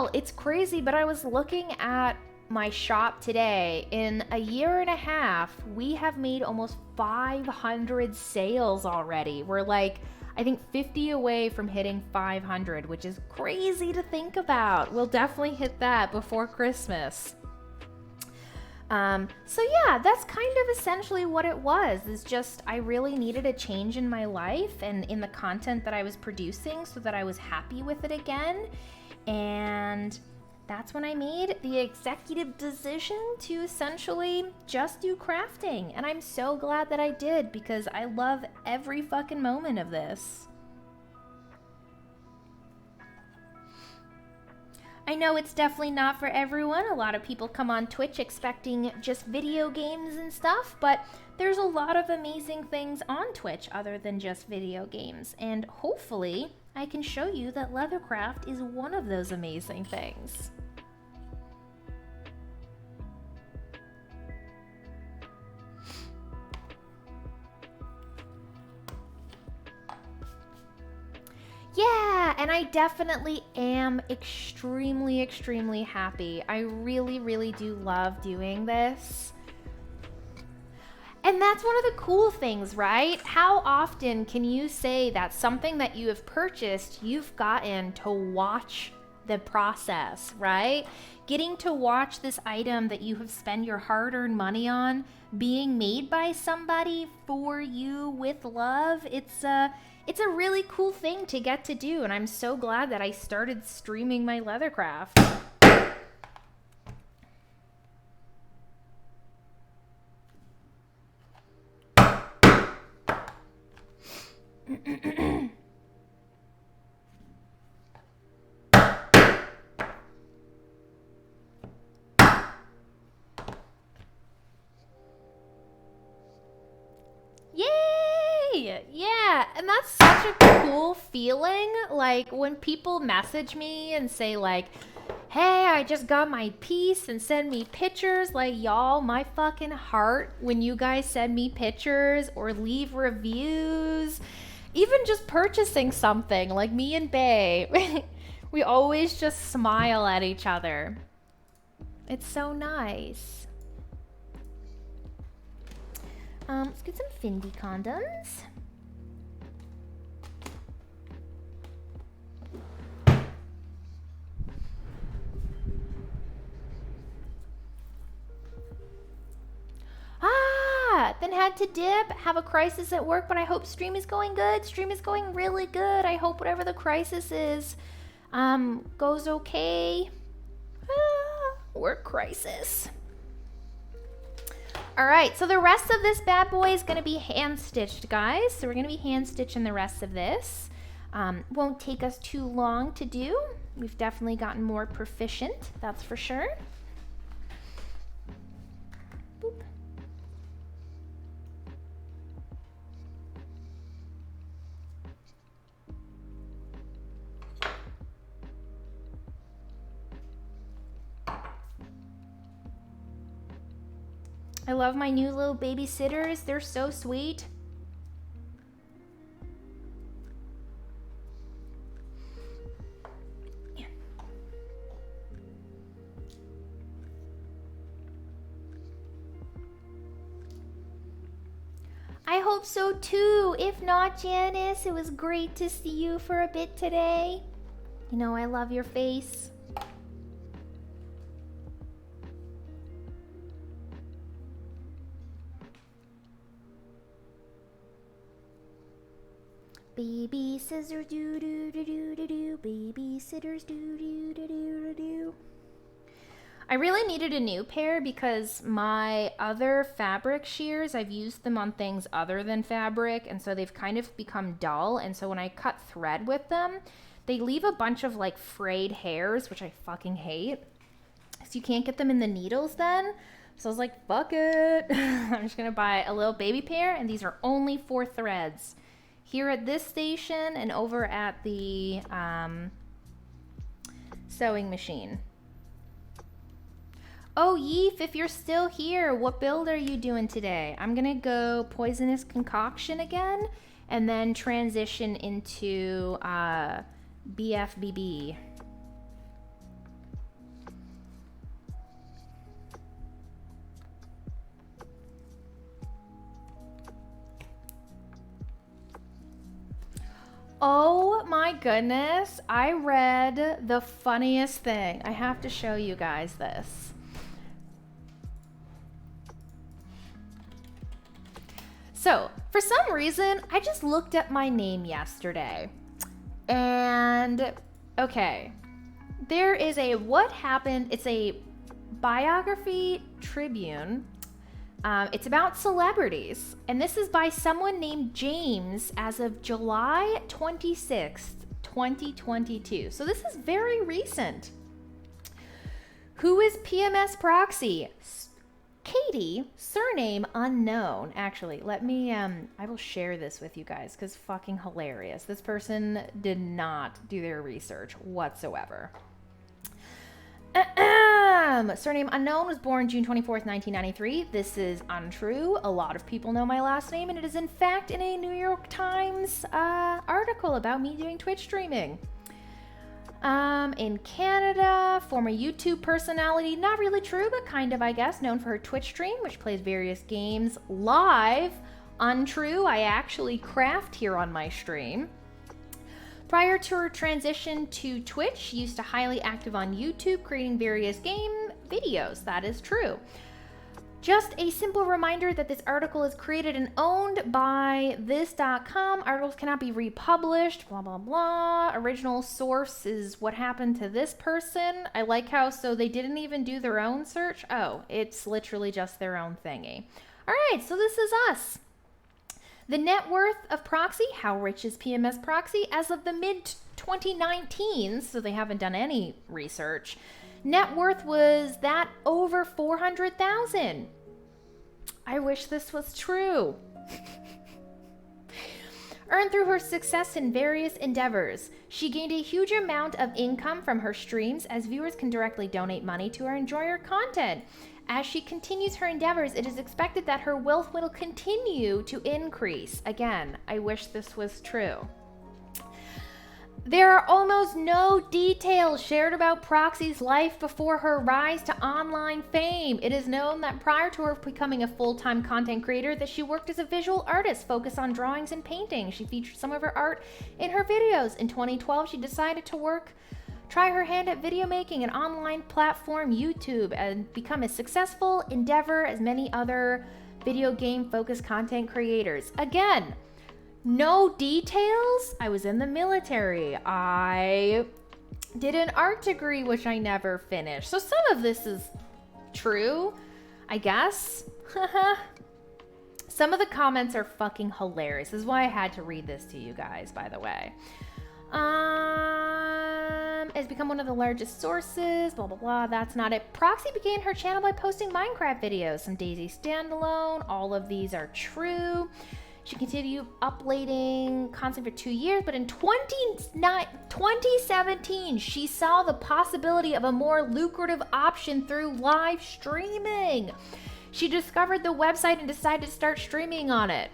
Y'all, it's crazy, but I was looking at my shop today. In a year and a half, we have made almost 500 sales already. We're like, I think 50 away from hitting 500, which is crazy to think about. We'll definitely hit that before Christmas. So yeah, that's kind of essentially what it was. It's just, I really needed a change in my life and in the content that I was producing so that I was happy with it again. And that's when I made the executive decision to essentially just do crafting. And I'm so glad that I did because I love every fucking moment of this. I know it's definitely not for everyone. A lot of people come on Twitch expecting just video games and stuff, but there's a lot of amazing things on Twitch other than just video games. And hopefully I can show you that LEATHERCRAFT is one of those amazing things. Yeah, and I definitely am extremely happy. I really do love doing this. And that's one of the cool things, right? How often can you say that something that you have purchased, you've gotten to watch the process, right? Getting to watch this item that you have spent your hard-earned money on being made by somebody for you with love. It's a really cool thing to get to do, and I'm so glad that I started streaming my LEATHERCRAFT. Yay! Yeah, and that's such a cool feeling. Like when people message me and say like, hey, I just got my piece, and send me pictures. Like, y'all, my fucking heart when you guys send me pictures or leave reviews, even just purchasing something like me and Bae, we always just smile at each other. It's so nice. Let's get some Fendi condoms. Then had to dip, have a crisis at work, but I hope stream is going good. Stream is going really good. I hope whatever the crisis is, goes okay. Work crisis. All right, so the rest of this bad boy is gonna be hand stitched, guys. So we're gonna be hand stitching the rest of this. Won't take us too long to do. We've definitely gotten more proficient, that's for sure. Boop. I love my new little babysitters. They're so sweet. Yeah. I hope so too. If not, Janice, it was great to see you for a bit today. You know I love your face. Baby scissors do do do do do do. Baby scissors do do do do do. I really needed a new pair because my other fabric shears, I've used them on things other than fabric, and so they've kind of become dull, and so when I cut thread with them, they leave a bunch of like frayed hairs, which I fucking hate. So you can't get them in the needles then. So I was like, fuck it. I'm just gonna buy a little baby pair, and these are only 4 threads. Here at this station and over at the sewing machine. Oh, Yeef, if you're still here, what build are you doing today? I'm gonna go Poisonous Concoction again and then transition into BFBB. Oh my goodness. I read the funniest thing. I have to show you guys this. So, for some reason, I just looked at my name yesterday. And, okay. There is a what happened. It's a biography tribune. It's about celebrities, and this is by someone named James as of July 26th, 2022. So this is very recent. Who is PMS Proxy? Katie, surname unknown. Actually, let me, I will share this with you guys because fucking hilarious. This person did not do their research whatsoever. Surname unknown, was born June 24th, 1993. This is untrue. A lot of people know my last name, and it is in fact in a New York Times article about me doing Twitch streaming. In Canada, former YouTube personality, not really true, but kind of, I guess, known for her Twitch stream, which plays various games live. Untrue, I actually craft here on my stream. Prior to her transition to Twitch, she used to highly active on YouTube, creating various game videos. That is true. Just a simple reminder that this article is created and owned by this.com. Articles cannot be republished, blah, blah, blah. Original source is what happened to this person. I like how, so they didn't even do their own search. Oh, it's literally just their own thingy. All right, so this is us. The net worth of Proxy, how rich is PMS Proxy? As of the mid-2019, so they haven't done any research, net worth was that over $400,000. I wish this was true. Earned through her success in various endeavors. She gained a huge amount of income from her streams as viewers can directly donate money to her and enjoy her content. As she continues her endeavors, it is expected that her wealth will continue to increase. Again, I wish this was true. There are almost no details shared about Proxy's life before her rise to online fame. It is known that prior to her becoming a full-time content creator, that she worked as a visual artist focused on drawings and painting. She featured some of her art in her videos. In 2012, she decided to try her hand at video making, an online platform, YouTube, and become a successful endeavor as many other video game focused content creators. Again, no details. I was in the military. I did an art degree, which I never finished. So some of this is true, I guess. Some of the comments are fucking hilarious. This is why I had to read this to you guys, by the way. Has become one of the largest sources, blah, blah, blah. That's not it. Proxy began her channel by posting Minecraft videos, some Daisy standalone. All of these are true. She continued uploading content for 2 years, but in 2017, she saw the possibility of a more lucrative option through live streaming. She discovered the website and decided to start streaming on it.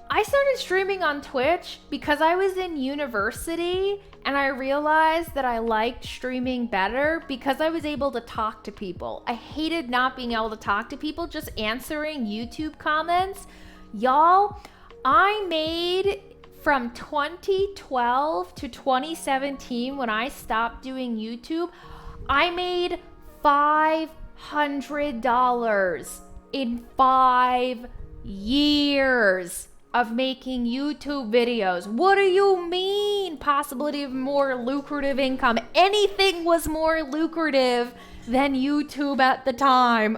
I started streaming on Twitch because I was in university and I realized that I liked streaming better because I was able to talk to people. I hated not being able to talk to people, just answering YouTube comments. Y'all, I made from 2012 to 2017 when I stopped doing YouTube, I made $500 in 5 years of making YouTube videos. What do you mean possibility of more lucrative income? Anything was more lucrative than YouTube at the time.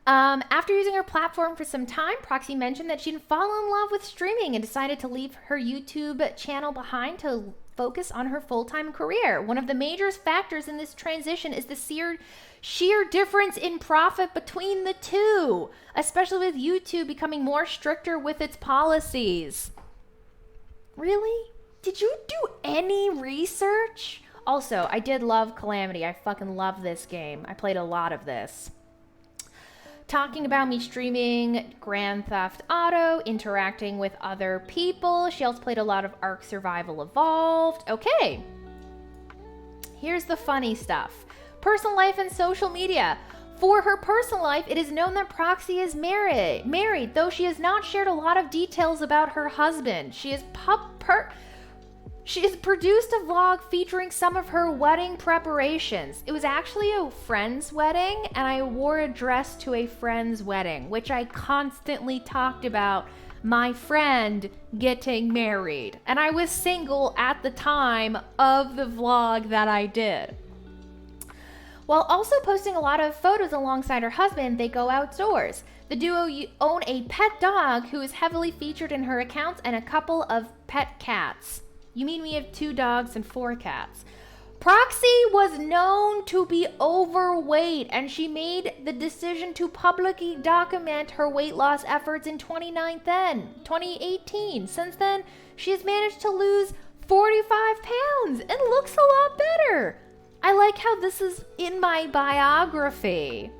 After using her platform for some time, Proxy mentioned that she'd fallen in love with streaming and decided to leave her YouTube channel behind to focus on her full-time career. One of the major factors in this transition is the sheer difference in profit between the two, especially with YouTube becoming more stricter with its policies. Really? Did you do any research? Also, I did love Calamity. I fucking love this game. I played a lot of this. Talking about me streaming Grand Theft Auto, interacting with other people. She also played a lot of Ark Survival Evolved. Okay. Here's the funny stuff. Personal life and social media. For her personal life, it is known that Proxy is married, though she has not shared a lot of details about her husband. She has produced a vlog featuring some of her wedding preparations. It was actually a friend's wedding, and I wore a dress to a friend's wedding, which I constantly talked about my friend getting married. And I was single at the time of the vlog that I did. While also posting a lot of photos alongside her husband, they go outdoors. The duo own a pet dog who is heavily featured in her accounts and a couple of pet cats. You mean we have 2 dogs and 4 cats? Proxy was known to be overweight, and she made the decision to publicly document her weight loss efforts in 2018. Since then, she has managed to lose 45 pounds and looks a lot better. I like how this is in my biography.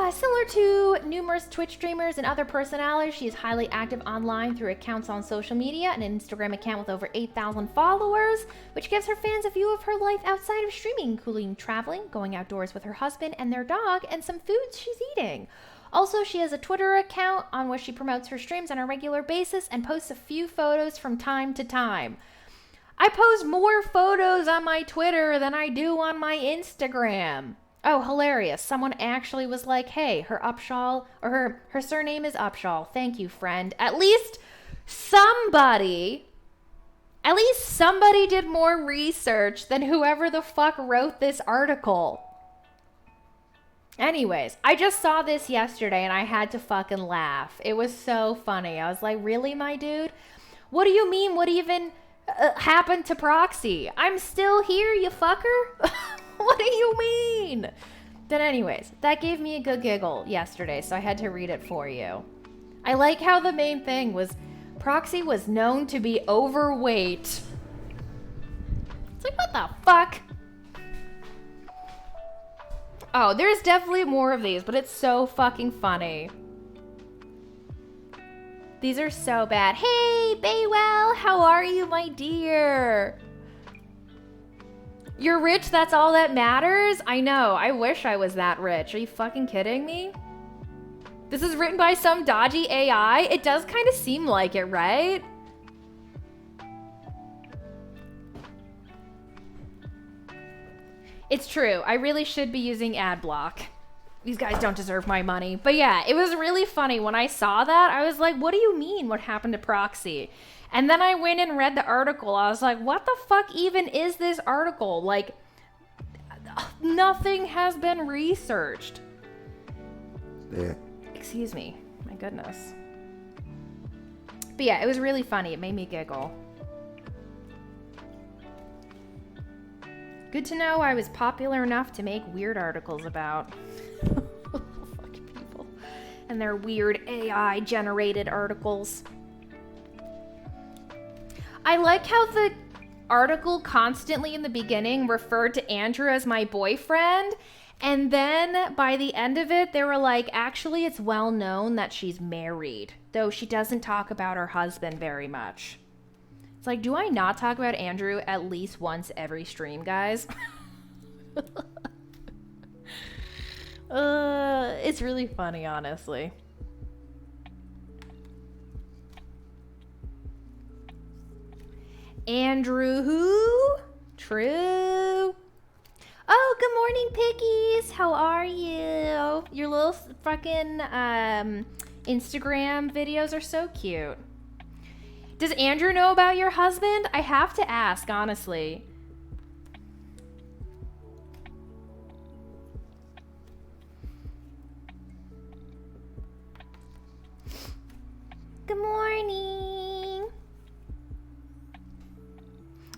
Similar to numerous Twitch streamers and other personalities, she is highly active online through accounts on social media and an Instagram account with over 8,000 followers, which gives her fans a view of her life outside of streaming, including traveling, going outdoors with her husband and their dog, and some foods she's eating. Also, she has a Twitter account on which she promotes her streams on a regular basis and posts a few photos from time to time. I post more photos on my Twitter than I do on my Instagram. Oh, hilarious. Someone actually was like, hey, her Upshaw, or her surname is Upshaw. Thank you, friend. At least somebody did more research than whoever the fuck wrote this article. Anyways, I just saw this yesterday and I had to fucking laugh. It was so funny. I was like, really, my dude? What do you mean? What even happened to Proxy? I'm still here, you fucker. What do you mean? But anyways, that gave me a good giggle yesterday, so I had to read it for you. I like how the main thing was Proxy was known to be overweight. It's like, what the fuck? Oh, there's definitely more of these, but it's so fucking funny. These are so bad. Hey, Baywell, how are you, my dear? You're rich, that's all that matters? I know, I wish I was that rich. Are you fucking kidding me? This is written by some dodgy AI? It does kind of seem like it, right? It's true, I really should be using ad block. These guys don't deserve my money. But yeah, it was really funny. When I saw that, I was like, what do you mean what happened to Proxy? And then I went and read the article. I was like, what the fuck even is this article? Like, nothing has been researched. Yeah. Excuse me. My goodness. But yeah, it was really funny. It made me giggle. Good to know I was popular enough to make weird articles about. Fucking people. And their weird AI generated articles. I like how the article constantly in the beginning referred to Andrew as my boyfriend, and then by the end of it, they were like, actually, it's well known that she's married, though she doesn't talk about her husband very much. It's like, do I not talk about Andrew at least once every stream, guys? It's really funny, honestly. Andrew who? True. Oh, good morning, piggies. How are you? Your little fucking Instagram videos are so cute. Does Andrew know about your husband? I have to ask, honestly. Good morning.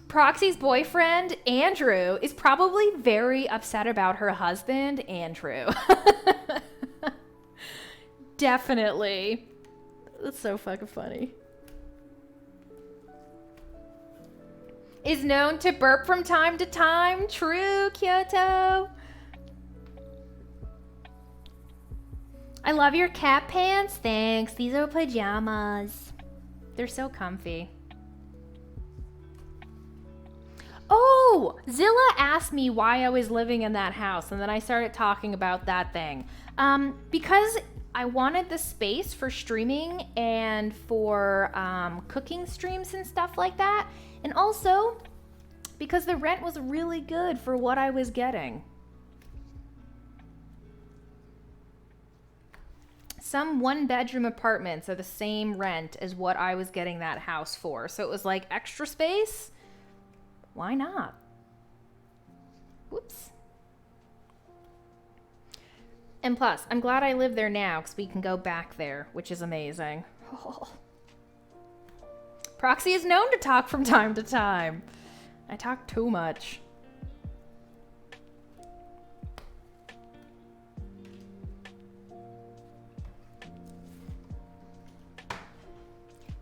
Proxy's boyfriend, Andrew, is probably very upset about her husband, Andrew. Definitely. That's so fucking funny. Is known to burp from time to time. True, Kyoto. I love your cat pants. Thanks. These are pajamas. They're so comfy. Oh, Oh, Zilla asked me why I was living in that house, and then I started talking about that thing. Because I wanted the space for streaming and for cooking streams and stuff like that. And also because the rent was really good for what I was getting. Some 1-bedroom apartments are the same rent as what I was getting that house for. So it was like extra space. Why not? Whoops. And plus, I'm glad I live there now because we can go back there, which is amazing. Oh. Proxy is known to talk from time to time. I talk too much.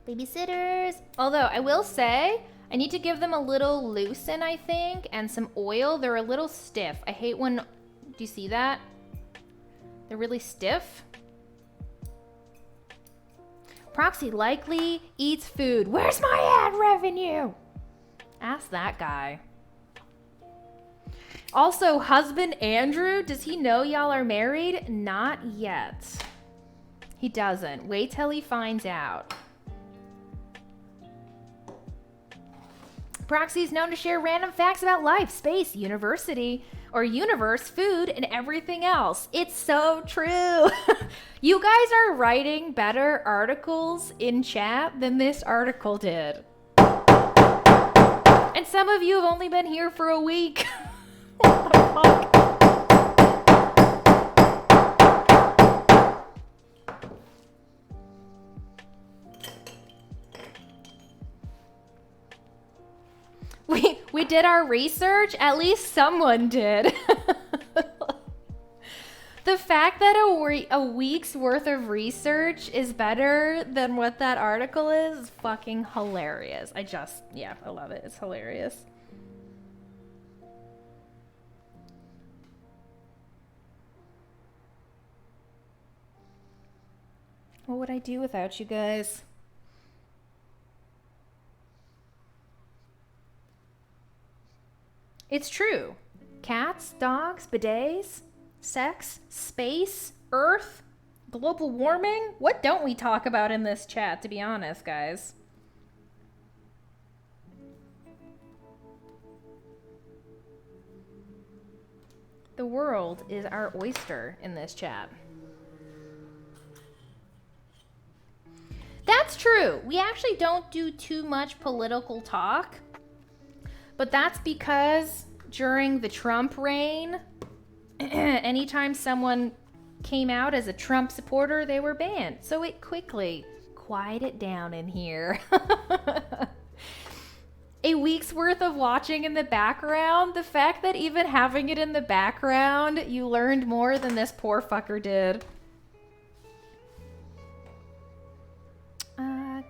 Babysitters. Although, I will say, I need to give them a little loosen, I think, and some oil. They're a little stiff. I hate when... Do you see that? They're really stiff. Proxy likely eats food. Where's my ad revenue? Ask that guy. Also, husband Andrew, does he know y'all are married? Not yet. He doesn't. Wait till he finds out. Proxy is known to share random facts about life, space, university, or universe, food, and everything else. It's so true. You guys are writing better articles in chat than this article did. And some of you have only been here for a week. What the fuck? We did our research. At least someone did. The fact that a week's worth of research is better than what that article is fucking hilarious. I love it. It's hilarious. What would I do without you guys? It's true. Cats, dogs, bidets, sex, space, Earth, global warming. What don't we talk about in this chat, to be honest, guys? The world is our oyster in this chat. That's true. We actually don't do too much political talk. But that's because during the Trump reign, anytime someone came out as a Trump supporter, they were banned. So it quickly quieted down in here. A week's worth of watching in the background. The fact that even having it in the background, you learned more than this poor fucker did.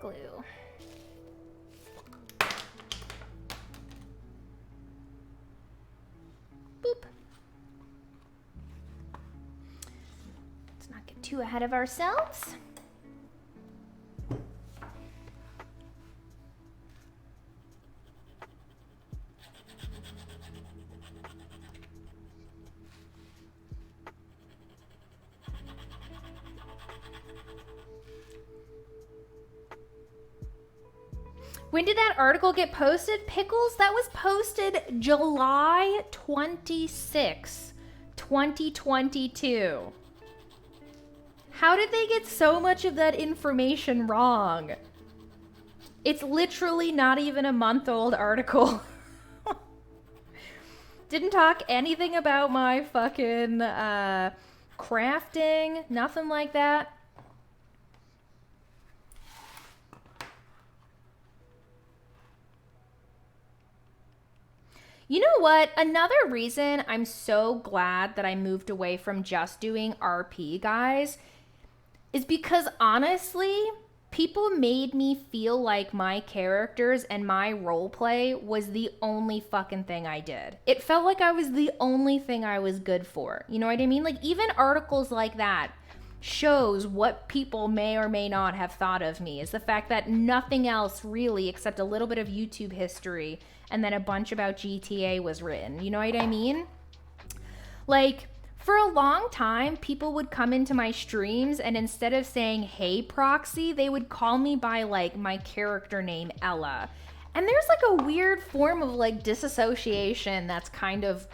Glue. Boop. Let's not get too ahead of ourselves. When did that article get posted? Pickles? That was posted July 26, 2022. How did they get so much of that information wrong? It's literally not even a month-old article. Didn't talk anything about my fucking crafting, nothing like that. You know what? Another reason I'm so glad that I moved away from just doing RP, guys, is because honestly, people made me feel like my characters and my roleplay was the only fucking thing I did. It felt like I was the only thing I was good for. You know what I mean? Like even articles like that shows what people may or may not have thought of me, is the fact that nothing else really except a little bit of YouTube history and then a bunch about GTA was written. You know what I mean? Like, for a long time, people would come into my streams and instead of saying, "Hey, Proxy," they would call me by like my character name, Ella. And there's like a weird form of like disassociation that's kind of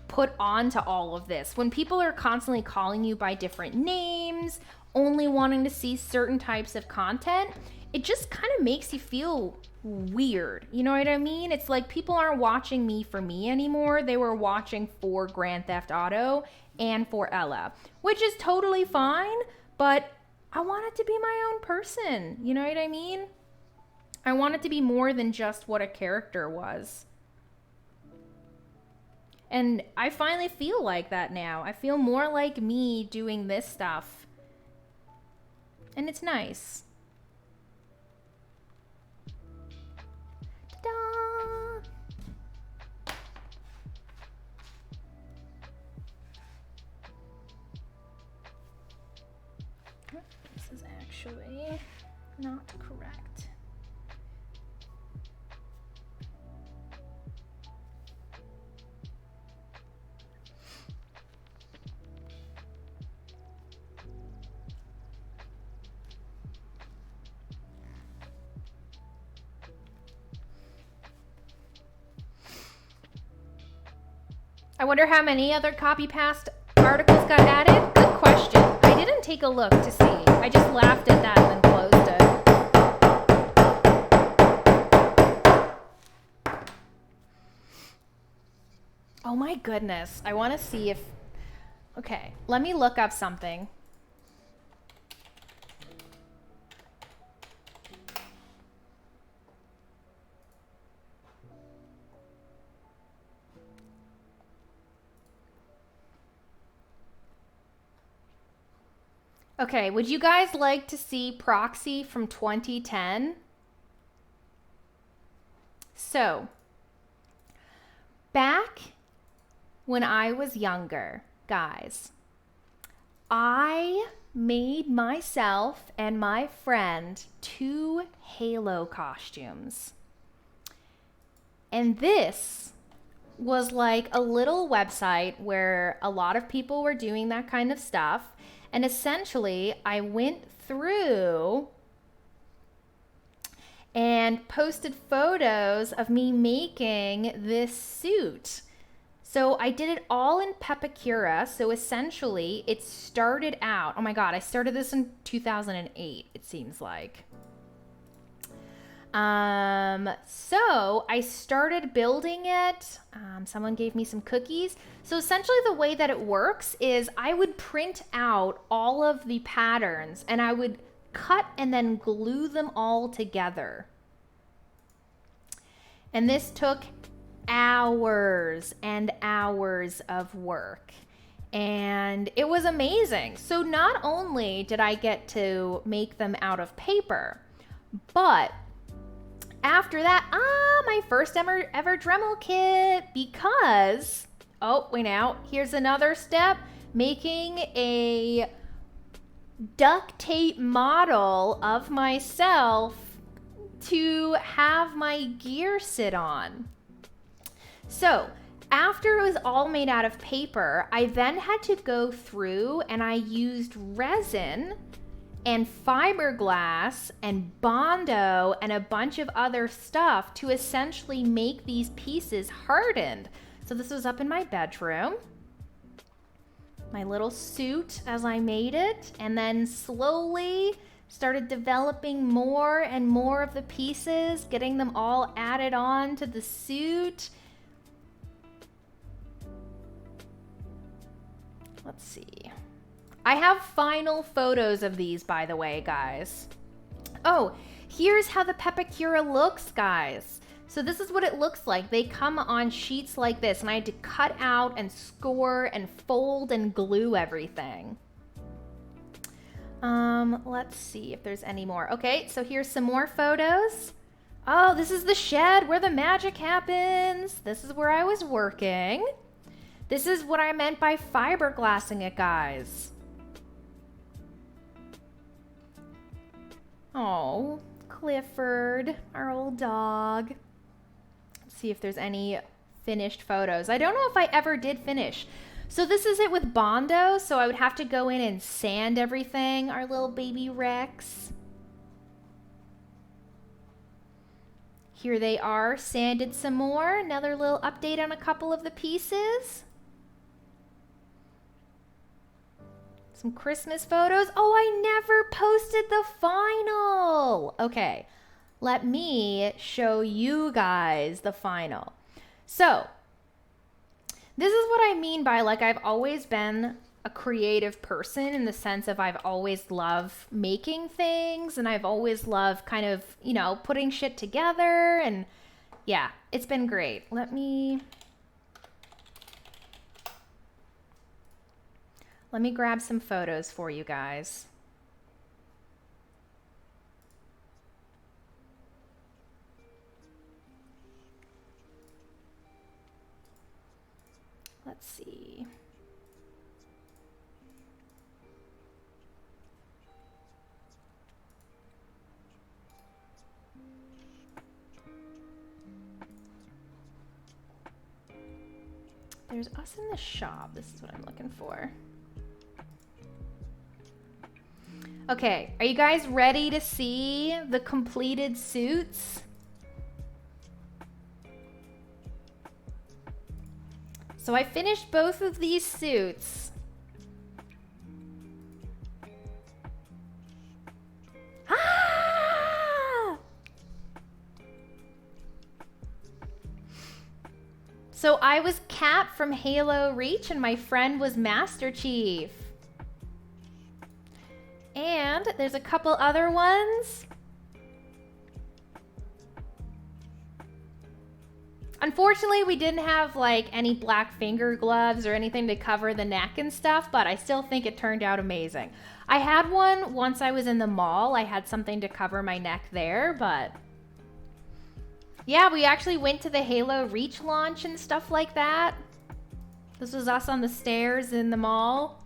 put onto all of this. When people are constantly calling you by different names, only wanting to see certain types of content, it just kind of makes you feel weird. You know what I mean? It's like people aren't watching me for me anymore. They were watching for Grand Theft Auto and for Ella, which is totally fine, but I want it to be my own person. You know what I mean? I want it to be more than just what a character was. And I finally feel like that now. I feel more like me doing this stuff. And it's nice. Ta-da! This is actually not correct. I wonder how many other copy-paste articles got added? Good question. I didn't take a look to see. I just laughed at that and then closed it. Oh my goodness. I want to see if... Okay, let me look up something. Okay, would you guys like to see Proxy from 2010? So, back when I was younger, guys, I made myself and my friend 2 Halo costumes. And this was like a little website where a lot of people were doing that kind of stuff. And essentially, I went through and posted photos of me making this suit. So I did it all in Pepakura. So essentially, it started out, oh my God, I started this in 2008, it seems like. So I started building it. Someone gave me some cookies. So essentially the way that it works is I would print out all of the patterns and I would cut and then glue them all together. And this took hours and hours of work. And it was amazing. So not only did I get to make them out of paper, but after that, my first ever Dremel kit, because, oh, wait now, here's another step, making a duct tape model of myself to have my gear sit on. So after it was all made out of paper, I then had to go through and I used resin and fiberglass and Bondo and a bunch of other stuff to essentially make these pieces hardened. So this was up in my bedroom, my little suit as I made it, and then slowly started developing more and more of the pieces, getting them all added on to the suit. Let's see. I have final photos of these, by the way, guys. Oh, here's how the Pepakura looks, guys. So this is what it looks like. They come on sheets like this, and I had to cut out and score and fold and glue everything. Let's see if there's any more. Okay, so here's some more photos. Oh, this is the shed where the magic happens. This is where I was working. This is what I meant by fiberglassing it, guys. Oh, Clifford, our old dog. Let's see if there's any finished photos. I don't know if I ever did finish. So this is it with Bondo, so I would have to go in and sand everything. Our little baby Rex. Here they are, sanded some more. Another little update on a couple of the pieces. Some Christmas photos. Oh, I never posted the final. Okay, let me show you guys the final. So, this is what I mean by, like, I've always been a creative person in the sense of I've always loved making things and I've always loved kind of, you know, putting shit together, and yeah, it's been great. Let me grab some photos for you guys. Let's see. There's us in the shop. This is what I'm looking for. Okay, are you guys ready to see the completed suits? So I finished both of these suits. Ah! So I was Cat from Halo Reach and my friend was Master Chief. And there's a couple other ones. Unfortunately, we didn't have like any black finger gloves or anything to cover the neck and stuff, but I still think it turned out amazing. I had one once I was in the mall. I had something to cover my neck there, but yeah, we actually went to the Halo Reach launch and stuff like that. This was us on the stairs in the mall.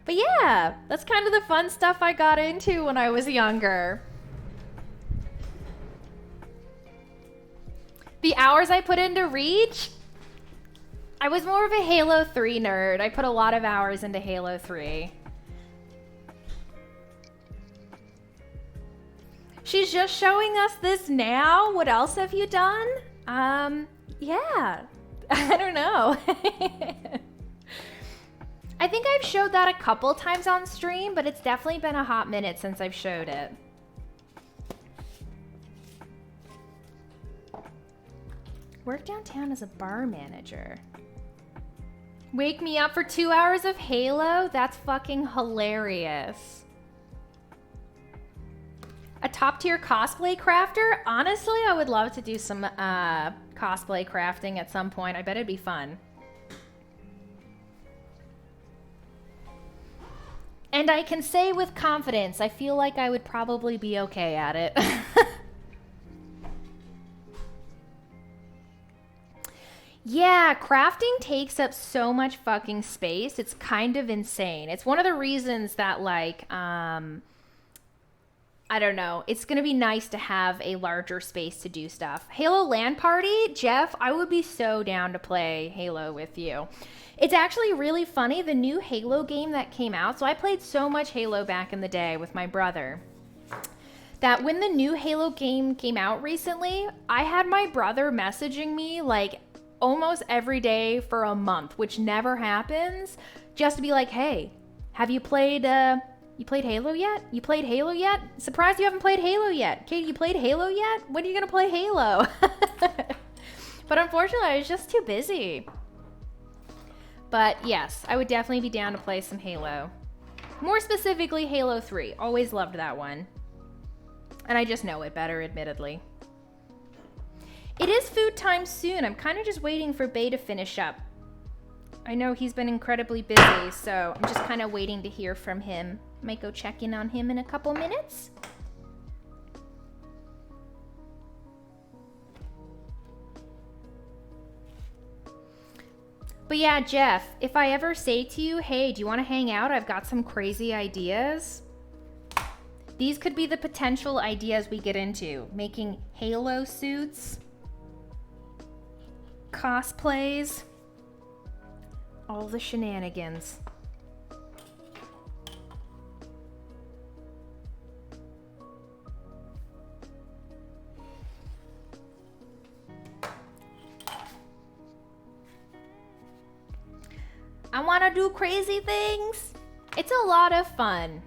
But yeah, that's kind of the fun stuff I got into when I was younger. The hours I put into Reach, I was more of a Halo 3 nerd. I put a lot of hours into Halo 3. She's just showing us this now. What else have you done? Yeah, I don't know. I think I've showed that a couple times on stream, but it's definitely been a hot minute since I've showed it. Work downtown as a bar manager. Wake me up for 2 hours of Halo? That's fucking hilarious. A top tier cosplay crafter? Honestly, I would love to do some cosplay crafting at some point. I bet it'd be fun. And I can say with confidence, I feel like I would probably be okay at it. Yeah, crafting takes up so much fucking space. It's kind of insane. It's one of the reasons that, like, I don't know. It's going to be nice to have a larger space to do stuff. Halo LAN party? Jeff, I would be so down to play Halo with you. It's actually really funny, the new Halo game that came out. So I played so much Halo back in the day with my brother, that when the new Halo game came out recently, I had my brother messaging me like almost every day for a month, which never happens, just to be like, hey, have you played Halo yet? You played Halo yet? Surprised you haven't played Halo yet. Katie, you played Halo yet? When are you gonna play Halo? But unfortunately, I was just too busy. But yes, I would definitely be down to play some Halo. More specifically, Halo 3. Always loved that one. And I just know it better, admittedly. It is food time soon. I'm kind of just waiting for Bay to finish up. I know he's been incredibly busy, so I'm just kind of waiting to hear from him. Might go check in on him in a couple minutes. But yeah, Jeff, if I ever say to you, hey, do you want to hang out? I've got some crazy ideas. These could be the potential ideas we get into. Making Halo suits, cosplays, all the shenanigans. I want to do crazy things. It's a lot of fun.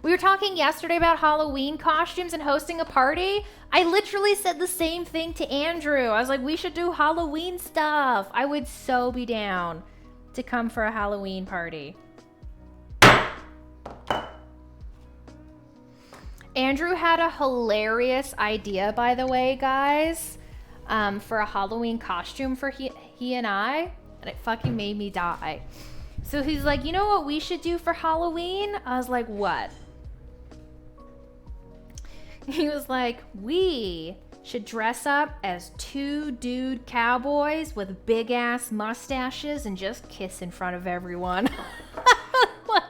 We were talking yesterday about Halloween costumes and hosting a party. I literally said the same thing to Andrew. I was like, we should do Halloween stuff. I would so be down to come for a Halloween party. Andrew had a hilarious idea, by the way, guys, for a Halloween costume for he and I, and it fucking made me die. So he's like, you know what we should do for Halloween? I was like, what? He was like, we should dress up as 2 dude cowboys with big ass mustaches and just kiss in front of everyone. Like,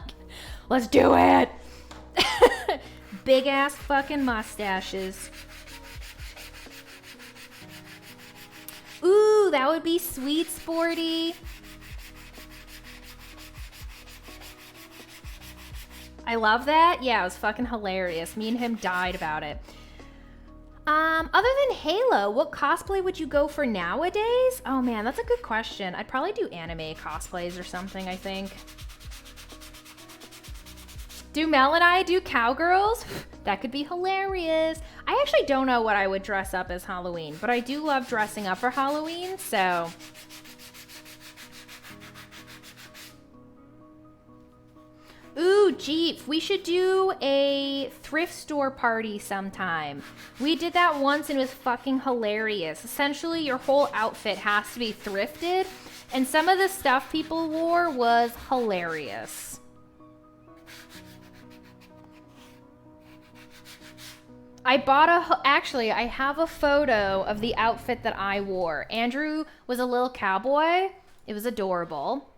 let's do it. Big ass fucking mustaches. Ooh, that would be sweet, Sporty. I love that. Yeah, it was fucking hilarious. Me and him died about it. Other than Halo, what cosplay would you go for nowadays? Oh man, that's a good question. I'd probably do anime cosplays or something, I think. Do Mel and I do cowgirls? That could be hilarious. I actually don't know what I would dress up as Halloween, but I do love dressing up for Halloween, so... Ooh, Jeep, we should do a thrift store party sometime. We did that once and it was fucking hilarious. Essentially, your whole outfit has to be thrifted, and some of the stuff people wore was hilarious. I bought actually, I have a photo of the outfit that I wore. Andrew was a little cowboy. It was adorable.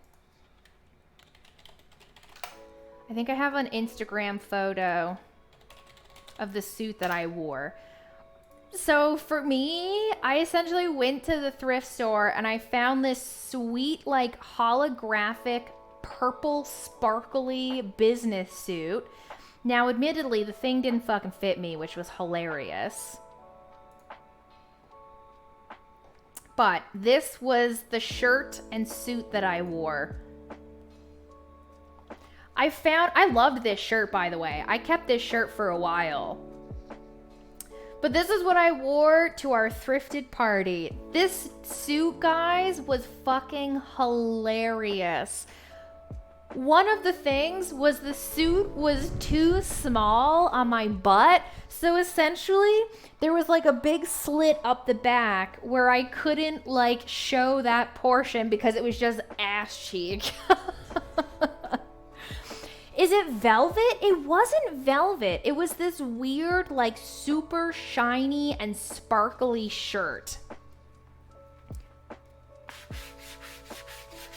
I think I have an Instagram photo of the suit that I wore. So for me, I essentially went to the thrift store and I found this sweet, like, holographic, purple, sparkly business suit. Now, admittedly, the thing didn't fucking fit me, which was hilarious. But this was the shirt and suit that I wore. I loved this shirt, by the way. I kept this shirt for a while. But this is what I wore to our thrifted party. This suit, guys, was fucking hilarious. One of the things was the suit was too small on my butt. So essentially, there was like a big slit up the back where I couldn't like show that portion because it was just ass cheek. Is it velvet? It wasn't velvet. It was this weird, like, super shiny and sparkly shirt.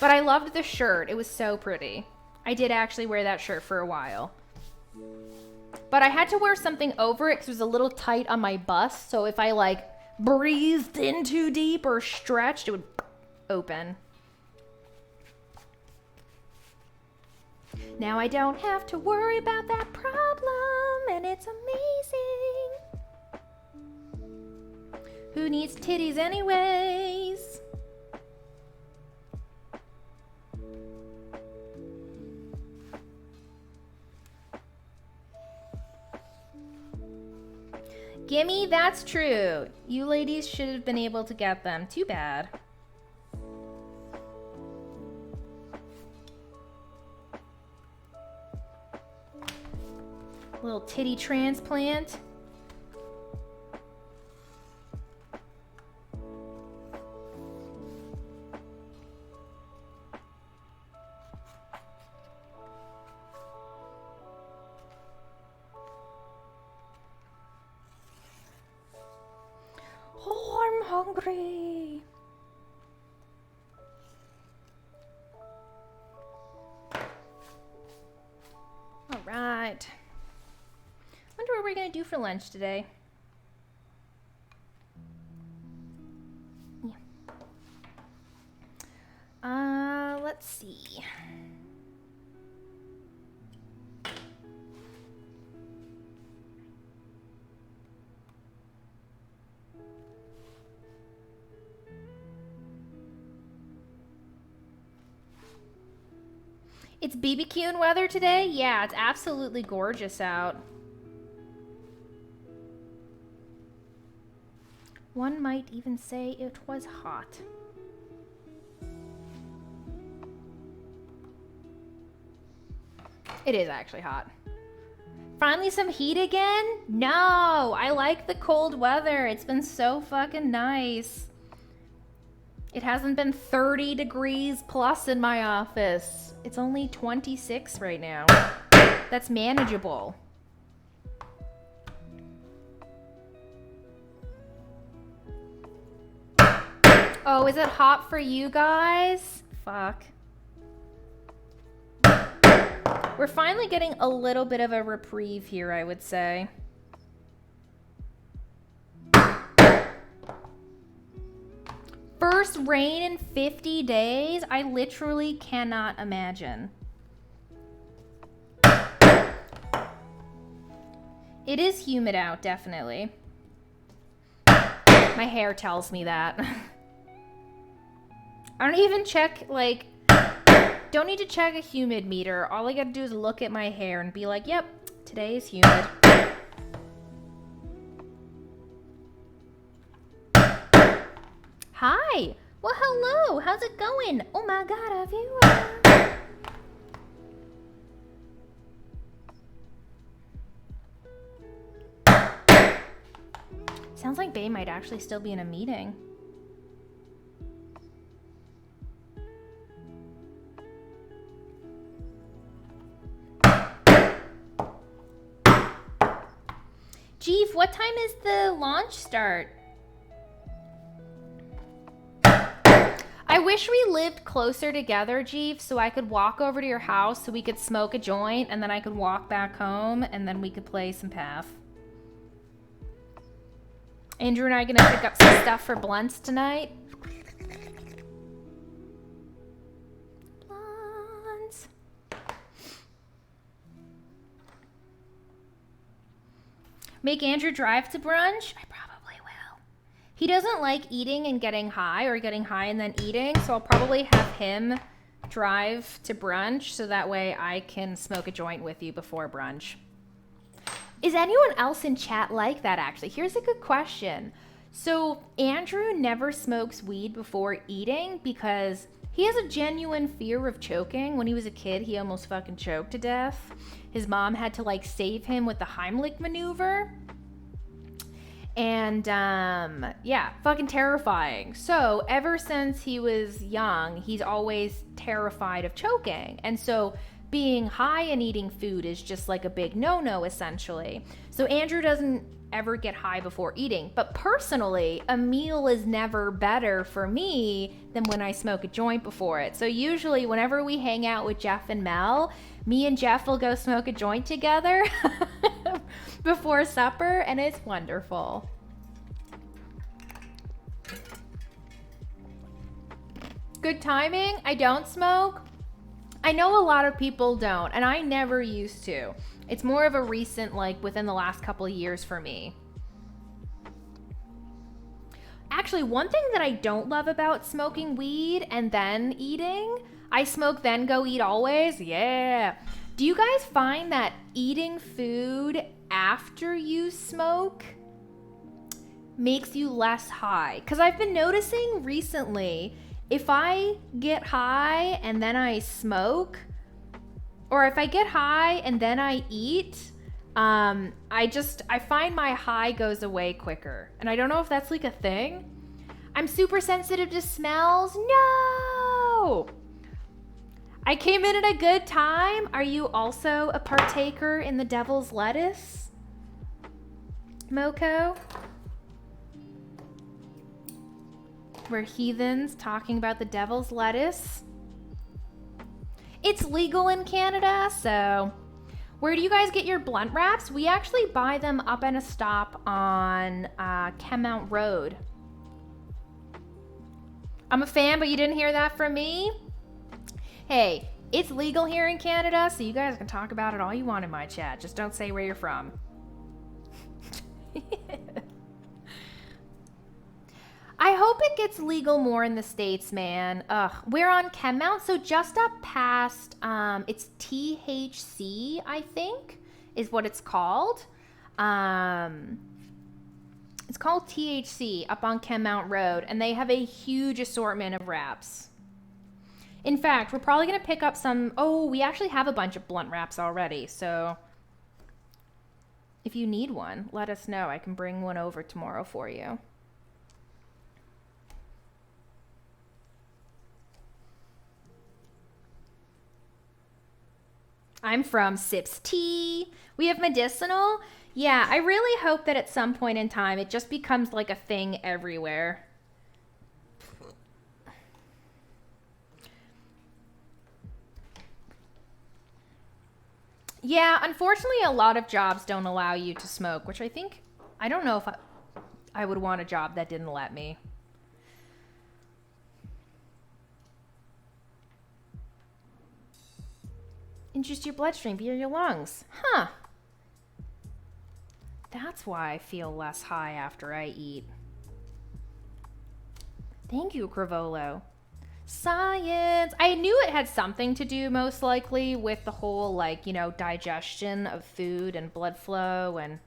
But I loved the shirt. It was so pretty. I did actually wear that shirt for a while. But I had to wear something over it because it was a little tight on my bust. So if I, like, breathed in too deep or stretched, it would open. Now I don't have to worry about that problem, and it's amazing. Who needs titties anyways? Gimme, that's true. You ladies should have been able to get them. Too bad. Little titty transplant. Oh, I'm hungry. right. Wonder what we're gonna do for lunch today. Yeah. Let's see. It's BBQing weather today? Yeah, it's absolutely gorgeous out. One might even say it was hot. It is actually hot. Finally some heat again? No, I like the cold weather. It's been so fucking nice. It hasn't been 30 degrees plus in my office. It's only 26 right now. That's manageable. Oh, is it hot for you guys? Fuck. We're finally getting a little bit of a reprieve here, I would say. First rain in 50 days? I literally cannot imagine. It is humid out, definitely. My hair tells me that. I don't even check, like, don't need to check a humid meter. All I gotta do is look at my hair and be like, yep, today is humid. Hi. Well, hello. How's it going? Oh my god, a viewer. Sounds like Bae might actually still be in a meeting. Jeeve, what time is the launch start? I wish we lived closer together, Jeeve, so I could walk over to your house so we could smoke a joint and then I could walk back home and then we could play some Path. Andrew and I are gonna pick up some stuff for blunts tonight. Blunts. Make Andrew drive to brunch? I probably will. He doesn't like eating and getting high or getting high and then eating, so I'll probably have him drive to brunch so that way I can smoke a joint with you before brunch. Is anyone else in chat like that, actually? Here's a good question. So Andrew never smokes weed before eating because he has a genuine fear of choking. When he was a kid, he almost fucking choked to death. His mom had to like save him with the Heimlich maneuver. And yeah, fucking terrifying. So ever since he was young, he's always terrified of choking. And so being high and eating food is just like a big no-no, essentially. So Andrew doesn't ever get high before eating. But personally, a meal is never better for me than when I smoke a joint before it. So usually whenever we hang out with Jeff and Mel, me and Jeff will go smoke a joint together before supper, and it's wonderful. Good timing. I don't smoke. I know a lot of people don't, and I never used to. It's more of a recent, like, within the last couple of years for me. Actually, one thing that I don't love about smoking weed and then eating, I smoke then go eat always. Yeah. Do you guys find that eating food after you smoke makes you less high? Because I've been noticing recently, if I get high and then I smoke, or if I get high and then I eat, I find my high goes away quicker. And I don't know if that's like a thing. I'm super sensitive to smells. No! I came in at a good time. Are you also a partaker in the devil's lettuce? Moko? We're heathens talking about the devil's lettuce. It's legal in Canada, so Where do you guys get your blunt wraps? We actually buy them up at a stop on Kemmount Road. I'm a fan, but you didn't hear that from me? Hey, it's legal here in Canada, so you guys can talk about it all you want in my chat. Just don't say where you're from. I hope it gets legal more in the States, man. Ugh, we're on Kemmount, so just up past, it's THC, I think, is what it's called. It's called THC up on Kemmount Road, and they have a huge assortment of wraps. In fact, we're probably going to pick up some... Oh, we actually have a bunch of blunt wraps already, so if you need one, let us know. I can bring one over tomorrow for you. I'm from Sips Tea. We have medicinal. Yeah, I really hope that at some point in time it just becomes like a thing everywhere. Yeah, unfortunately a lot of jobs don't allow you to smoke, which I don't know if I would want a job that didn't let me. Induce your bloodstream via your lungs. Huh. That's why I feel less high after I eat. Thank you, Cravolo. Science. I knew it had something to do, most likely, with the whole, like, you know, digestion of food and blood flow and...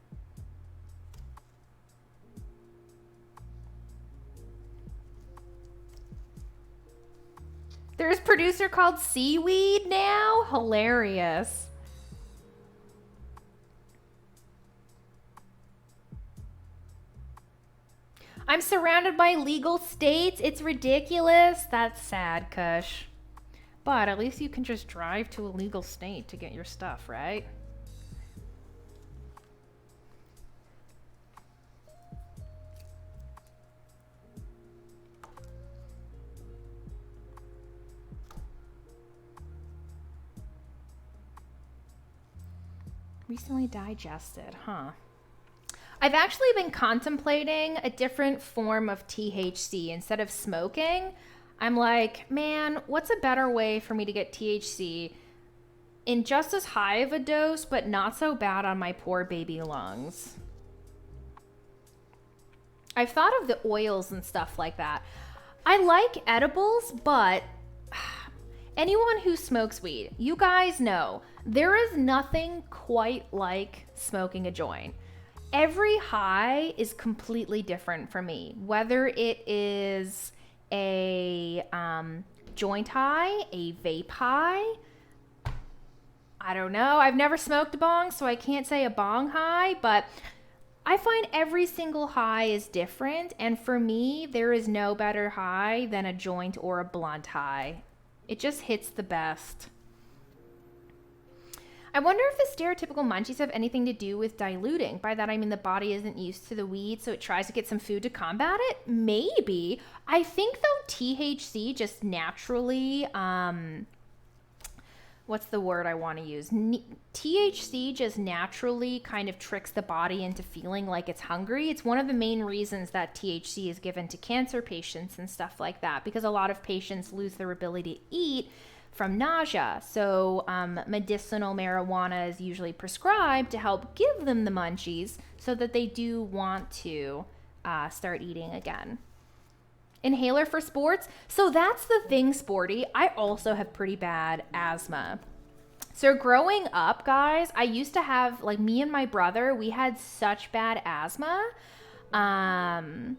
There's a producer called Seaweed now? Hilarious. I'm surrounded by legal states. It's ridiculous. That's sad, Kush. But at least you can just drive to a legal state to get your stuff, right? Recently digested, huh? I've actually been contemplating a different form of THC. Instead of smoking, I'm like, man, what's a better way for me to get THC in just as high of a dose, but not so bad on my poor baby lungs? I've thought of the oils and stuff like that. I like edibles, but anyone who smokes weed, you guys know, there is nothing quite like smoking a joint. Every high is completely different for me, whether it is a joint high, a vape high. I don't know. I've never smoked a bong, so I can't say a bong high, but I find every single high is different. And for me, there is no better high than a joint or a blunt high. It just hits the best. I wonder if the stereotypical munchies have anything to do with diluting. By that, I mean the body isn't used to the weed, so it tries to get some food to combat it? Maybe. I think, though, THC just naturally, what's the word I want to use? THC just naturally kind of tricks the body into feeling like it's hungry. It's one of the main reasons that THC is given to cancer patients and stuff like that, because a lot of patients lose their ability to eat from nausea. So medicinal marijuana is usually prescribed to help give them the munchies so that they do want to start eating again. Inhaler for sports. So that's the thing, Sporty. I also have pretty bad asthma. So growing up, guys, I used to have, like, me and my brother, we had such bad asthma. And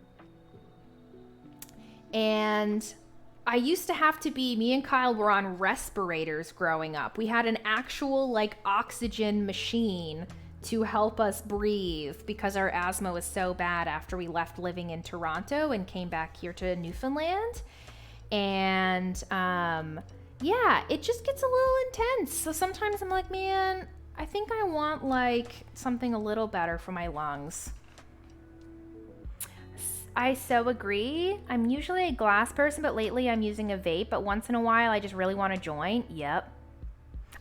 I used to have to be, me and Kyle were on respirators growing up. We had an actual, like, oxygen machine to help us breathe because our asthma was so bad after we left living in Toronto and came back here to Newfoundland. And yeah, it just gets a little intense. So sometimes I'm like, man, I think I want, like, something a little better for my lungs. I so agree. I'm usually a glass person, but lately I'm using a vape. But once in a while, I just really want a joint. Yep.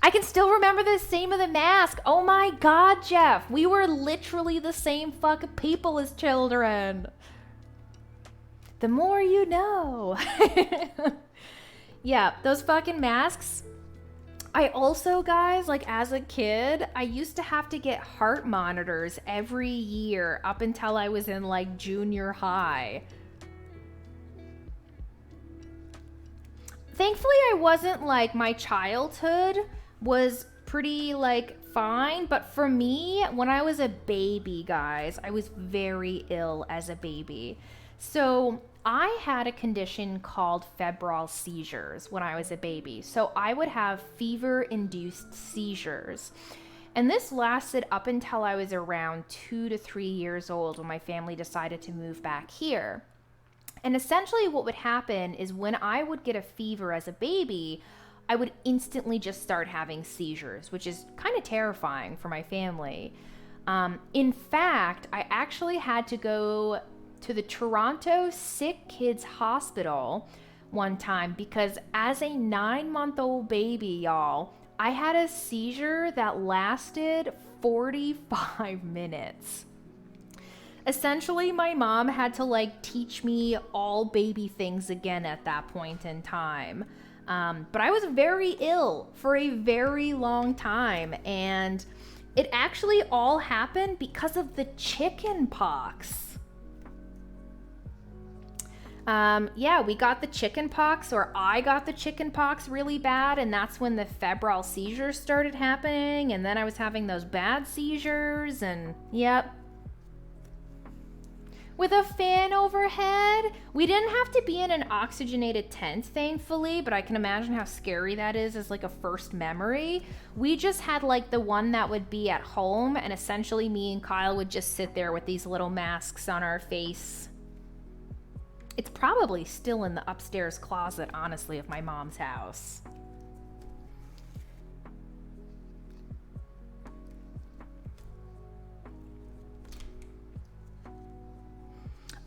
I can still remember the same of the mask. Oh my God, Jeff. We were literally the same fucking people as children. The more you know. Yeah, those fucking masks. I also, guys, like as a kid, I used to have to get heart monitors every year up until I was in like junior high. Thankfully, I wasn't like, my childhood was pretty like fine, but for me, when I was a baby, guys, I was very ill as a baby. So I had a condition called febrile seizures when I was a baby. So I would have fever-induced seizures. And this lasted up until I was around 2 to 3 years old when my family decided to move back here. And essentially what would happen is when I would get a fever as a baby, I would instantly just start having seizures, which is kind of terrifying for my family. In fact, I actually had to go to the Toronto Sick Kids Hospital one time because as a 9-month-old baby, y'all, I had a seizure that lasted 45 minutes. Essentially, my mom had to like teach me all baby things again at that point in time. But I was very ill for a very long time, and it actually all happened because of the chicken pox. Yeah, we got the chicken pox, or I got the chicken pox really bad, and that's when the febrile seizures started happening, and then I was having those bad seizures, and yep. With a fan overhead. We didn't have to be in an oxygenated tent, thankfully, but I can imagine how scary that is as like a first memory. We just had like the one that would be at home, and essentially me and Kyle would just sit there with these little masks on our face. It's probably still in the upstairs closet, honestly, of my mom's house.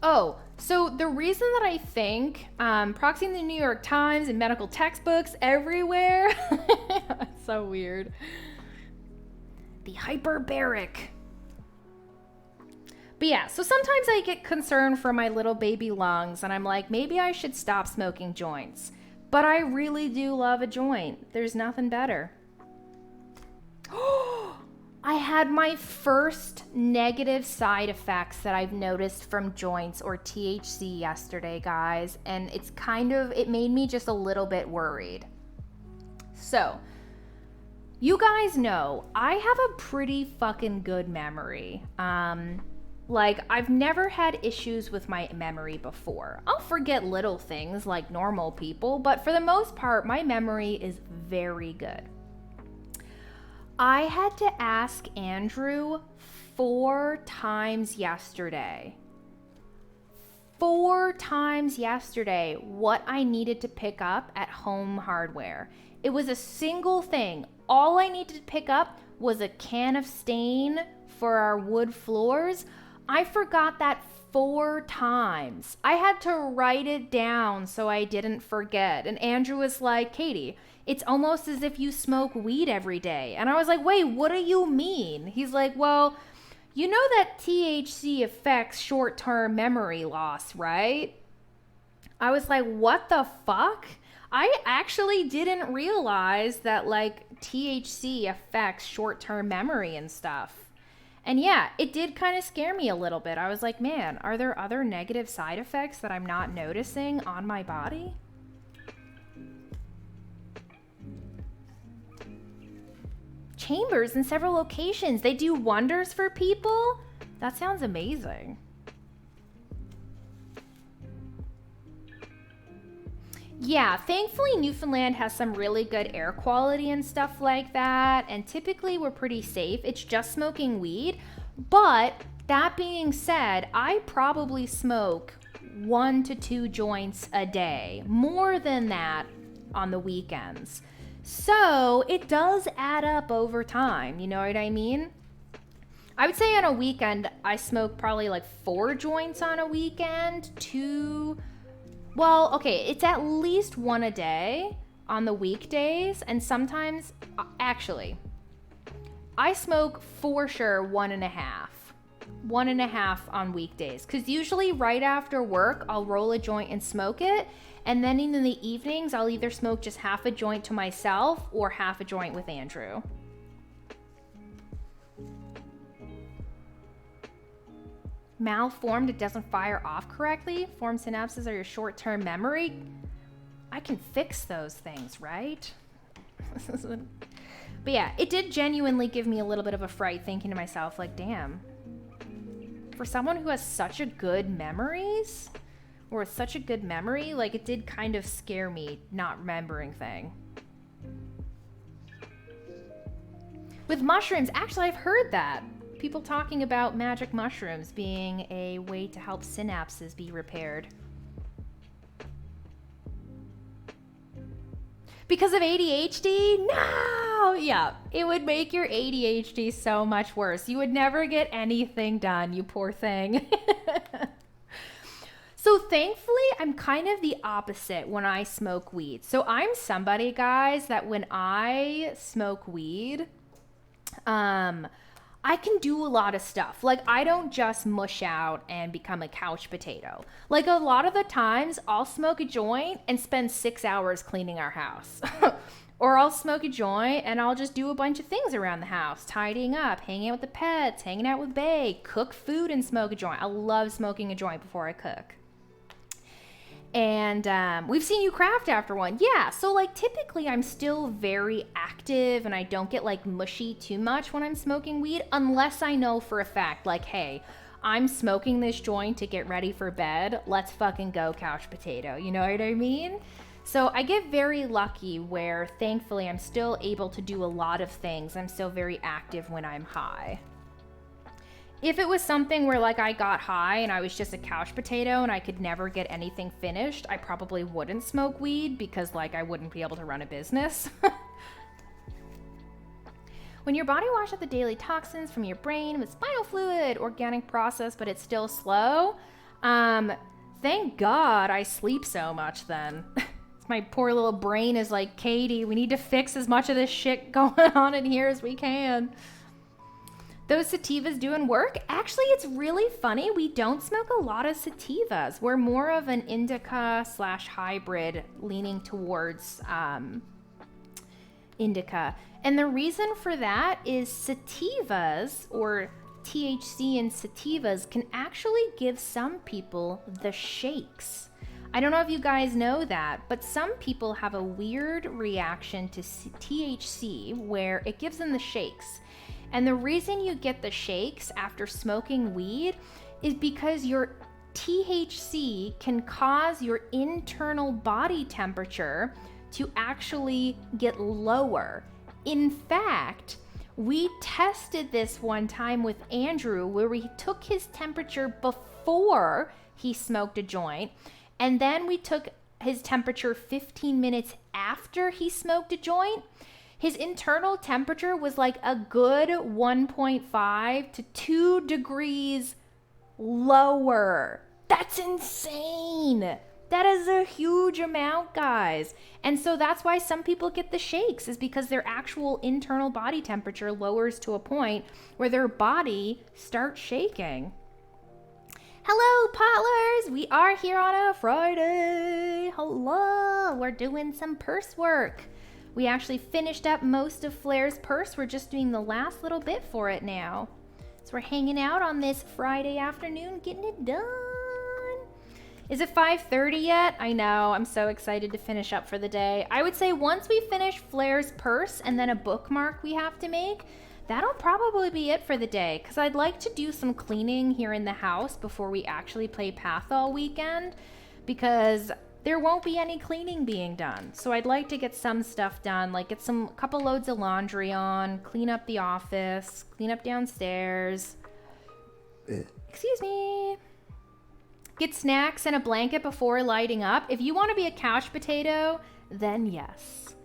Oh, so the reason that I think proxying the New York Times and medical textbooks everywhere, that's so weird. The hyperbaric. But yeah, so sometimes I get concerned for my little baby lungs, and I'm like, maybe I should stop smoking joints. But I really do love a joint. There's nothing better. I had my first negative side effects that I've noticed from joints or THC yesterday, guys, and it made me just a little bit worried. So, you guys know, I have a pretty fucking good memory. Like, I've never had issues with my memory before. I'll forget little things like normal people, but for the most part, my memory is very good. I had to ask Andrew 4 times yesterday. 4 times yesterday what I needed to pick up at Home Hardware. It was a single thing. All I needed to pick up was a can of stain for our wood floors. I forgot that 4 times. I had to write it down so I didn't forget. And Andrew was like, Katie, it's almost as if you smoke weed every day. And I was like, wait, what do you mean? He's like, well, you know that THC affects short-term memory loss, right? I was like, what the fuck? I actually didn't realize that like THC affects short-term memory and stuff. And yeah, it did kind of scare me a little bit. I was like, man, are there other negative side effects that I'm not noticing on my body? Chambers in several locations. They do wonders for people? That sounds amazing. Yeah, thankfully Newfoundland has some really good air quality and stuff like that, and typically we're pretty safe. It's just smoking weed, but that being said, I probably smoke 1 to 2 joints a day, more than that on the weekends. So it does add up over time, you know what I mean? I would say on a weekend, I smoke probably like 4 joints on a weekend, 2... Well, okay, it's at least 1 a day, on the weekdays, and sometimes, actually, I smoke for sure 1.5. 1.5 on weekdays, because usually right after work, I'll roll a joint and smoke it. And then in the evenings, I'll either smoke just half a joint to myself or half a joint with Andrew. Malformed, it doesn't fire off correctly. Formed synapses are your short-term memory. I can fix those things, right? But yeah, it did genuinely give me a little bit of a fright, thinking to myself, like, damn. For someone who has such a good memories, or such a good memory, like, it did kind of scare me not remembering thing. With mushrooms, actually, I've heard that. People talking about magic mushrooms being a way to help synapses be repaired. Because of ADHD? No! Yeah, it would make your ADHD so much worse. You would never get anything done, you poor thing. So thankfully, I'm kind of the opposite when I smoke weed. So I'm somebody, guys, that when I smoke weed, I can do a lot of stuff. Like, I don't just mush out and become a couch potato. Like, a lot of the times, I'll smoke a joint and spend 6 hours cleaning our house. Or I'll smoke a joint and I'll just do a bunch of things around the house. Tidying up, hanging out with the pets, hanging out with Bae, cook food and smoke a joint. I love smoking a joint before I cook. And we've seen you craft after one. Yeah, so like typically I'm still very active and I don't get like mushy too much when I'm smoking weed, unless I know for a fact, like, hey, I'm smoking this joint to get ready for bed. Let's fucking go, couch potato. You know what I mean? So I get very lucky where thankfully I'm still able to do a lot of things. I'm still very active when I'm high. If it was something where like I got high and I was just a couch potato and I could never get anything finished, I probably wouldn't smoke weed because like I wouldn't be able to run a business. When your body washes out the daily toxins from your brain with spinal fluid, organic process, but it's still slow, thank God I sleep so much then. My poor little brain is like, Katie, we need to fix as much of this shit going on in here as we can. Those sativas doing work? Actually, it's really funny. We don't smoke a lot of sativas. We're more of an indica / hybrid leaning towards indica. And the reason for that is sativas, or THC in sativas, can actually give some people the shakes. I don't know if you guys know that, but some people have a weird reaction to THC where it gives them the shakes. And the reason you get the shakes after smoking weed is because your THC can cause your internal body temperature to actually get lower. In fact, we tested this one time with Andrew where we took his temperature before he smoked a joint, and then we took his temperature 15 minutes after he smoked a joint. His internal temperature was like a good 1.5 to 2 degrees lower. That's insane. That is a huge amount, guys. And so that's why some people get the shakes, is because their actual internal body temperature lowers to a point where their body starts shaking. Hello, Potlers. We are here on a Friday. Hello. We're doing some purse work. We actually finished up most of Flair's purse. We're just doing the last little bit for it now. So we're hanging out on this Friday afternoon, getting it done. Is it 5:30 yet? I know, I'm so excited to finish up for the day. I would say once we finish Flair's purse and then a bookmark we have to make, that'll probably be it for the day, because I'd like to do some cleaning here in the house before we actually play Path all weekend, because there won't be any cleaning being done. So I'd like to get some stuff done, like get a couple loads of laundry on, clean up the office, clean up downstairs. Excuse me. Get snacks and a blanket before lighting up. If you want to be a couch potato, then yes.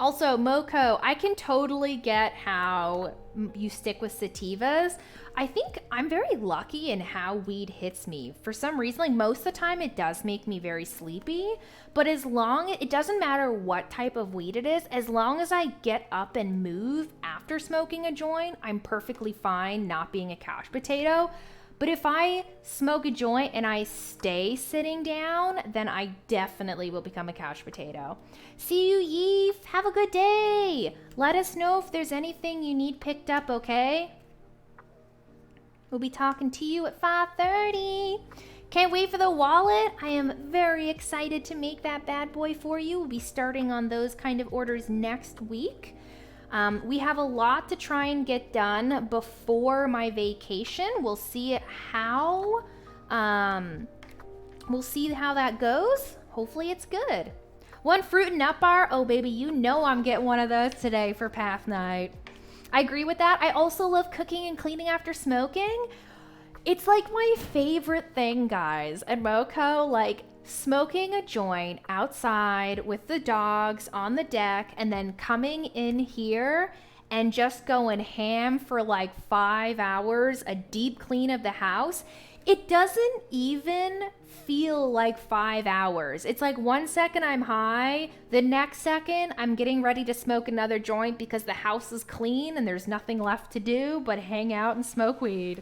Also, Moko, I can totally get how you stick with sativas. I think I'm very lucky in how weed hits me. For some reason, like most of the time it does make me very sleepy, but it doesn't matter what type of weed it is, as long as I get up and move after smoking a joint, I'm perfectly fine not being a couch potato. But if I smoke a joint and I stay sitting down, then I definitely will become a couch potato. See you, Yeef. Have a good day. Let us know if there's anything you need picked up, okay? We'll be talking to you at 5:30. Can't wait for the wallet. I am very excited to make that bad boy for you. We'll be starting on those kind of orders next week. We have a lot to try and get done before my vacation. We'll see how that goes. Hopefully it's good. One fruit and nut bar. Oh baby, you know I'm getting one of those today for Path Night. I agree with that. I also love cooking and cleaning after smoking. It's like my favorite thing, guys. And Moko, like smoking a joint outside with the dogs on the deck and then coming in here and just going ham for like 5 hours, a deep clean of the house. It doesn't even feel like 5 hours. It's like 1 second I'm high, the next second I'm getting ready to smoke another joint because the house is clean and there's nothing left to do but hang out and smoke weed.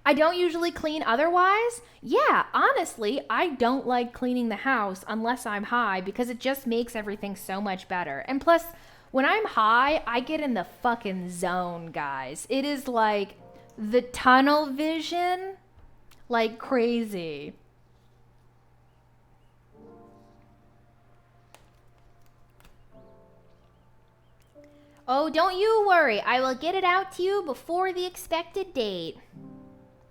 I don't usually clean otherwise. Yeah, honestly, I don't like cleaning the house unless I'm high because it just makes everything so much better. And plus, when I'm high, I get in the fucking zone, guys. It is like the tunnel vision, like crazy. Oh, don't you worry. I will get it out to you before the expected date.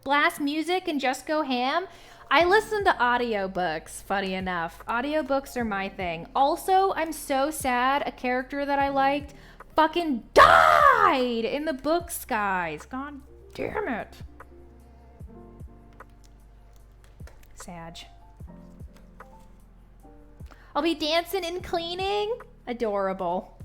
Blast music and just go ham. I listen to audiobooks, funny enough. Audiobooks are my thing. Also, I'm so sad a character that I liked fucking died in the books, guys. God damn it. Sad. I'll be dancing and cleaning. Adorable.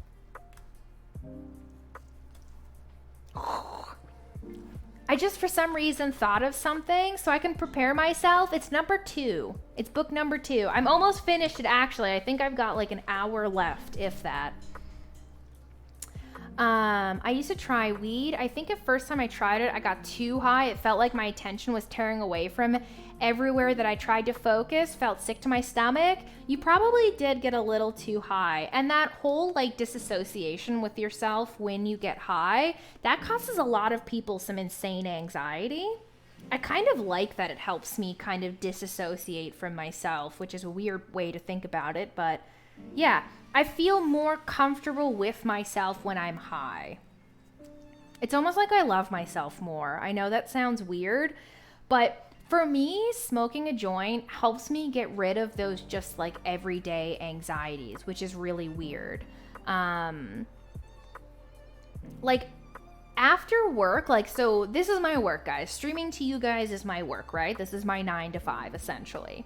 I just, for some reason, thought of something so I can prepare myself. It's number 2. It's book number 2. I'm almost finished it, actually. I think I've got like an hour left, if that. I used to try weed. I think at first time I tried it, I got too high. It felt like my attention was tearing away from it. Everywhere that I tried to focus felt sick to my stomach. You probably did get a little too high. And that whole like disassociation with yourself when you get high, that causes a lot of people some insane anxiety. I kind of like that it helps me kind of disassociate from myself, which is a weird way to think about it. But yeah, I feel more comfortable with myself when I'm high. It's almost like I love myself more. I know that sounds weird, but for me, smoking a joint helps me get rid of those just like everyday anxieties, which is really weird. Like after work, like, so this is my work, guys. Streaming to you guys is my work, right? This is my 9 to 5 essentially.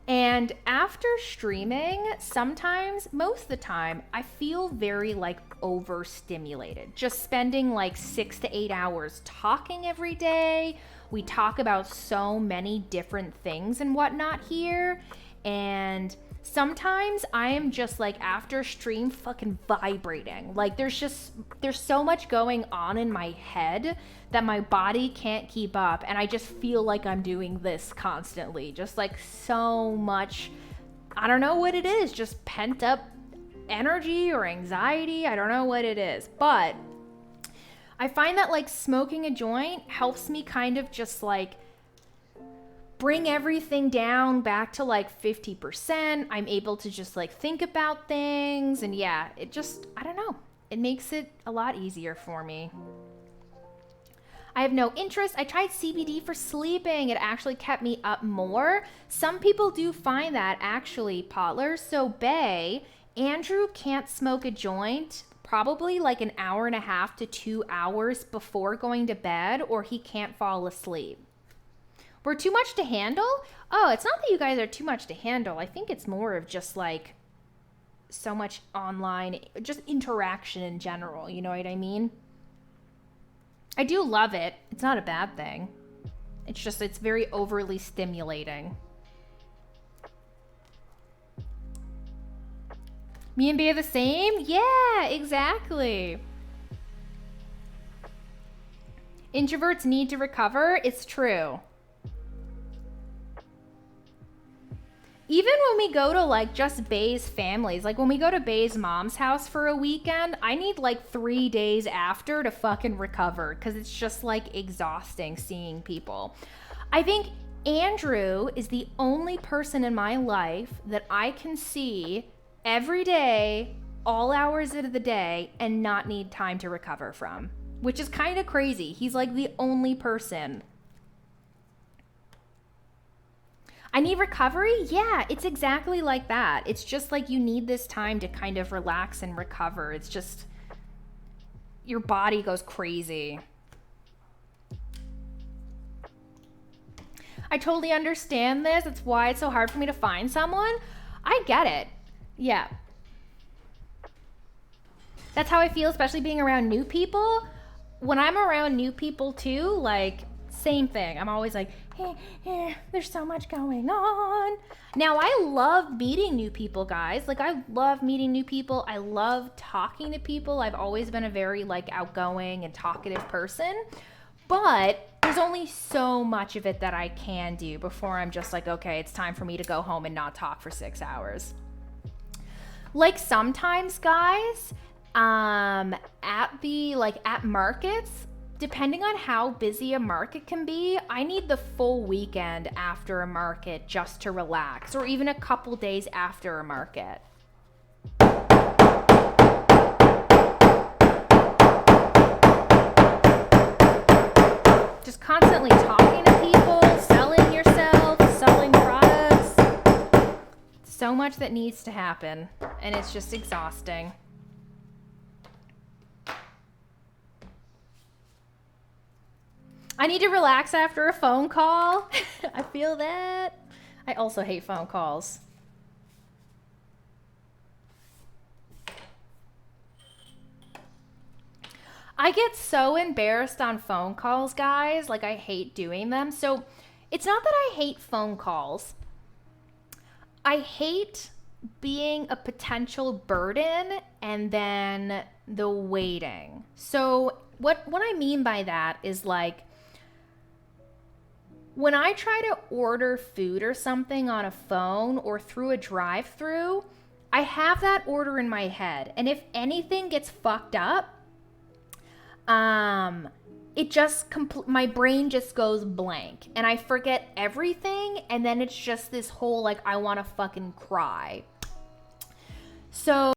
And after streaming, sometimes, most of the time, I feel very like overstimulated. Just spending like 6 to 8 hours talking every day. We talk about so many different things and whatnot here. And sometimes I am just like after stream fucking vibrating. Like there's so much going on in my head that my body can't keep up. And I just feel like I'm doing this constantly. Just like so much, I don't know what it is, just pent up energy or anxiety. I don't know what it is, but I find that like smoking a joint helps me kind of just like bring everything down back to like 50%. I'm able to just like think about things. And yeah, it just, I don't know. It makes it a lot easier for me. I have no interest. I tried CBD for sleeping. It actually kept me up more. Some people do find that actually, Potler. So Bay, Andrew can't smoke a joint probably like an hour and a half to 2 hours before going to bed, or he can't fall asleep. We're too much to handle? Oh, it's not that you guys are too much to handle. I think it's more of just like so much online, just interaction in general, you know what I mean? I do love it. It's not a bad thing. It's just, it's very overly stimulating. Me and B are the same? Yeah, exactly. Introverts need to recover. It's true. Even when we go to like just Bay's families, like when we go to Bay's mom's house for a weekend, I need like 3 days after to fucking recover because it's just like exhausting seeing people. I think Andrew is the only person in my life that I can see every day, all hours of the day, and not need time to recover from, which is kind of crazy. He's like the only person. I need recovery? Yeah, it's exactly like that. It's just like you need this time to kind of relax and recover. It's just, your body goes crazy. I totally understand this. It's why it's so hard for me to find someone. I get it. Yeah. That's how I feel, especially being around new people. When I'm around new people too, like, same thing. I'm always like, hey, there's so much going on. Now, I love meeting new people, guys. Like, I love meeting new people. I love talking to people. I've always been a very, like, outgoing and talkative person. But there's only so much of it that I can do before I'm just like, okay, it's time for me to go home and not talk for 6 hours. Like, sometimes, guys, at markets, depending on how busy a market can be, I need the full weekend after a market just to relax, or even a couple days after a market. Just constantly talking to people, selling yourself, selling products. So much that needs to happen, and it's just exhausting. I need to relax after a phone call. I feel that. I also hate phone calls. I get so embarrassed on phone calls, guys. Like, I hate doing them. So it's not that I hate phone calls. I hate being a potential burden and then the waiting. So what I mean by that is, like, when I try to order food or something on a phone or through a drive-through, I have that order in my head. And if anything gets fucked up, it just my brain just goes blank and I forget everything, and then it's just this whole like I want to fucking cry. So